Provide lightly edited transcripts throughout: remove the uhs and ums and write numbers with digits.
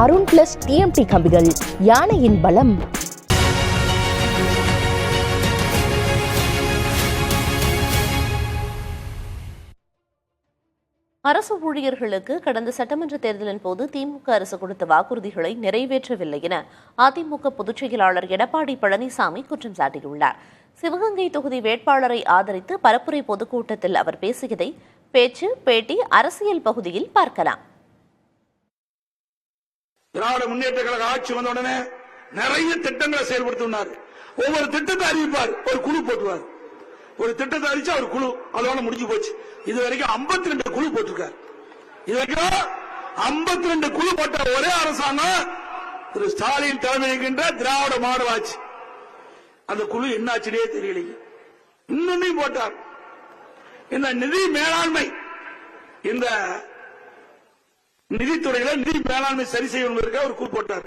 Arun plus TMT கம்பிகள், யானையின் பலம். அரசு ஊழியர்களுக்கு கடந்த சட்டமன்ற தேர்தலின் போது திமுக அரசு கொடுத்த வாக்குறுதிகளை நிறைவேற்றவில்லை என அதிமுக பொதுச் செயலாளர் எடப்பாடி பழனிசாமி குற்றம் சாட்டியுள்ளார். சிவகங்கை தொகுதி வேட்பாளரை ஆதரித்து பரப்புரை பொதுக்கூட்டத்தில் அவர் பேசியதை பேச்சு, பேட்டி, அரசியல் பகுதியில் பார்க்கலாம். திராவிட முன்னேற்ற கழக ஆட்சி வந்த உடனே நிறைய திட்டங்களை செயல்படுத்தினார். ஒவ்வொரு திட்டத்தை அறிவிப்பார், ஒரு குழு போட்டுவார். ஒரு திட்டத்தை அறிவிச்சா ஒரு குழு, அதோட முடிஞ்சு போச்சு. இது வரைக்கும் 52 குழு போட்டிருக்காரு. இது வரைக்கும் 52 குழு போட்ட ஒரே அரசாங்கம் திரு ஸ்டாலின் தலைமையில்கின்ற திராவிட மாடல் ஆட்சி. அந்த குழு என்னாச்சுனே தெரியலைங்க. இன்னொன்னையும் போட்டார். இந்த நிதி மேலாண்மை, இந்த நிதித்துறையில நிதி மேலாண்மை சரி செய்யணும் ஒரு குழு போட்டார்.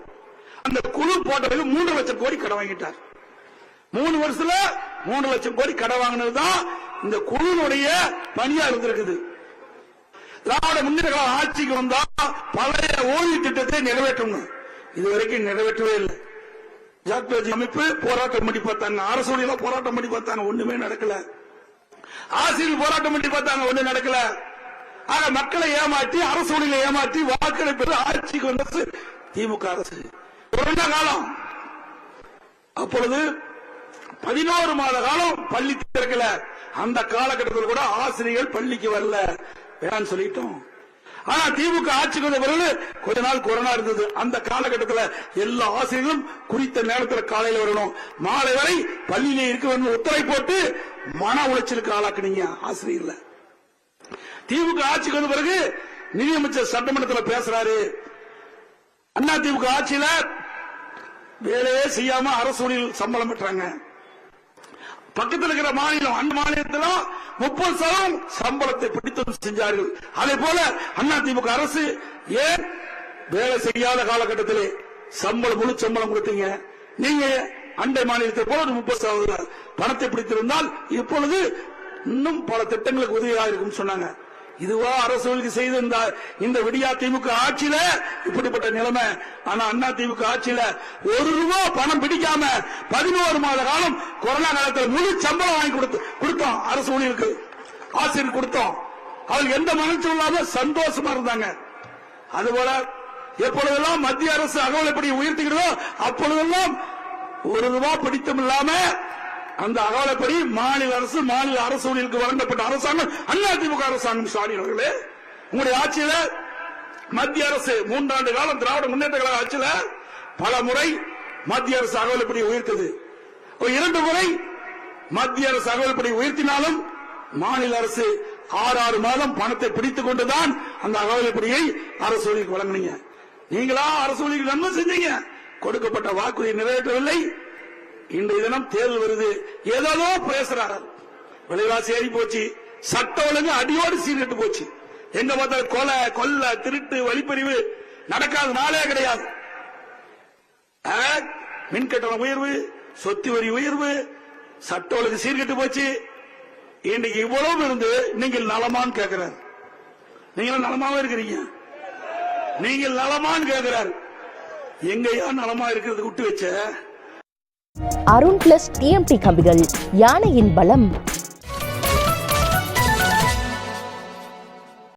அந்த குழு போட்டதுக்கு 3 லட்சம் கோடி கடன் வாங்கிட்டார். 3 வருஷத்துல 3 லட்சம் கோடி கடன் வாங்கினதுதான் இந்த குழுவுடைய பணியா இருந்திருக்குது. திராவிட முன்னேற்ற கழக ஆட்சிக்கு வந்தா பழைய ஓய்வு திட்டத்தை நிறைவேற்றணும். இதுவரைக்கும் நிறைவேற்றவே இல்லை. ஜாக்டோஜி அமைப்பு போராட்டம் பண்ணி பார்த்தாங்க, அரசு ஊழியர்கள் போராட்டம் பண்ணி பார்த்தாங்க, ஒண்ணுமே நடக்கல. ஆசிரியர் போராட்டம் பண்ணி பார்த்தாங்க, ஒண்ணு நடக்கல. ஆக மக்களை ஏமாற்றி, அரசு ஊழியர்களை ஏமாற்றி வாக்களை பெற்று ஆட்சிக்கு வந்தது திமுக அரசு. கொரோனா காலம், அப்பொழுது 11 மாத காலம் பள்ளி திறக்கல. அந்த காலகட்டத்தில் கூட ஆசிரியர்கள் பள்ளிக்கு வரல, வேணான்னு சொல்லிட்டோம். ஆனா திமுக ஆட்சிக்கு வந்த பிறகு கொஞ்ச நாள் கொரோனா இருந்தது. அந்த காலகட்டத்தில் எல்லா ஆசிரியர்களும் குறித்த நேரத்தில் காலையில் வரணும், மாலை வரை பள்ளியிலே இருக்க வேண்டும் உத்தரவை போட்டு மன உளைச்சலுக்கு ஆளாக்குனீங்க ஆசிரியர்ல. திமுக ஆட்சிக்கு வந்த பிறகு நிதியமைச்சர் சட்டமன்றத்தில் பேசுறாரு, அண்ணா திமுக ஆட்சியில வேலையே செய்யாம அரசு ஊழியர்கள் சம்பளம் பெற்றாங்க. பக்கத்தில் இருக்கிற மாநிலம், அந்த மாநிலத்தில் 30% சம்பளத்தை பிடித்து செஞ்சார்கள். அதே போல அண்ணா திமுக அரசு ஏன் வேலை செய்யாத காலகட்டத்திலே சம்பளம், முழு சம்பளம் கொடுத்தீங்க? நீங்க அண்டை மாநிலத்தை போல 30% பணத்தை பிடித்திருந்தால் இப்பொழுது இன்னும் பல திட்டங்களுக்கு உதவியாக இருக்கும் சொன்னாங்க. இதுவா அரசு செய்த இந்த விடியா திமுக ஆட்சியில இப்படிப்பட்ட நிலைமை. ஆனா அண்ணா திமுக ஆட்சியில 1 ரூபாய் பணம் பிடிக்காம 11 மாத காலம் கொரோனா காலத்தில் முழு சம்பளம் வாங்கி கொடுத்தோம். அரசு ஊழியருக்கு, ஆசிரியர் கொடுத்தோம். அவங்க எந்த மனசும் இல்லாம சந்தோஷமா இருந்தாங்க. அதுபோல எப்பொழுதெல்லாம் மத்திய அரசு அகவலைப்படி உயர்த்துகிறதோ அப்பொழுதெல்லாம் 1 ரூபாய் பிடித்தம் இல்லாம அந்த அகவலைப்படி மாநில அரசு ஊழியருக்கு வழங்கப்பட்ட அரசாங்கம் அண்ணா திமுக அரசாங்கம். ஸ்டாலின் அவர்களே, உங்களுடைய ஆட்சியில மத்திய அரசு 3 ஆண்டு காலம் திராவிட முன்னேற்ற கழக ஆட்சியில பல முறை மத்திய அரசு அகவலைப்படி உயர்த்தது. 2 முறை மத்திய அரசு அகவலைப்படி உயர்த்தினாலும் மாநில அரசு 6 மாதம் பணத்தை பிடித்துக் கொண்டுதான் அந்த அகவலைப்படியை அரசு ஊழியருக்கு வழங்கினீங்க. நீங்களா அரசு ஊழியருக்கு நன்மை செஞ்சீங்க, கொடுக்கப்பட்ட வாக்குறுதியை நிறைவேற்றவில்லை. இன்றைய தினம் தேர்தல் வருது, ஏதோ பேசுறாரு. விலைவாசி ஏறி போச்சு, சட்ட ஒழுங்கு அடியோடு சீர்கெட்டு போச்சு. எங்க பார்த்தாலும் கொலை, கொள்ளை, திருட்டு, வழிப்பறிவு நடக்காத நாளே கிடையாது. மின்கட்டண உயர்வு, சொத்து வரி உயர்வு, சட்ட ஒழுங்கு சீர்கெட்டு போச்சு. இன்றைக்கு இவ்வளவு இருந்து நீங்கள் நலமான்னு கேட்கிறார். நீங்களும் நலமாவே இருக்கிறீங்க, நீங்கள் நலமான்னு கேட்கிறார். எங்கயா நலமா இருக்கிறது விட்டு வச்ச. அருண் பிளஸ் டிஎம்டி கம்பிகள், யானையின் பலம்.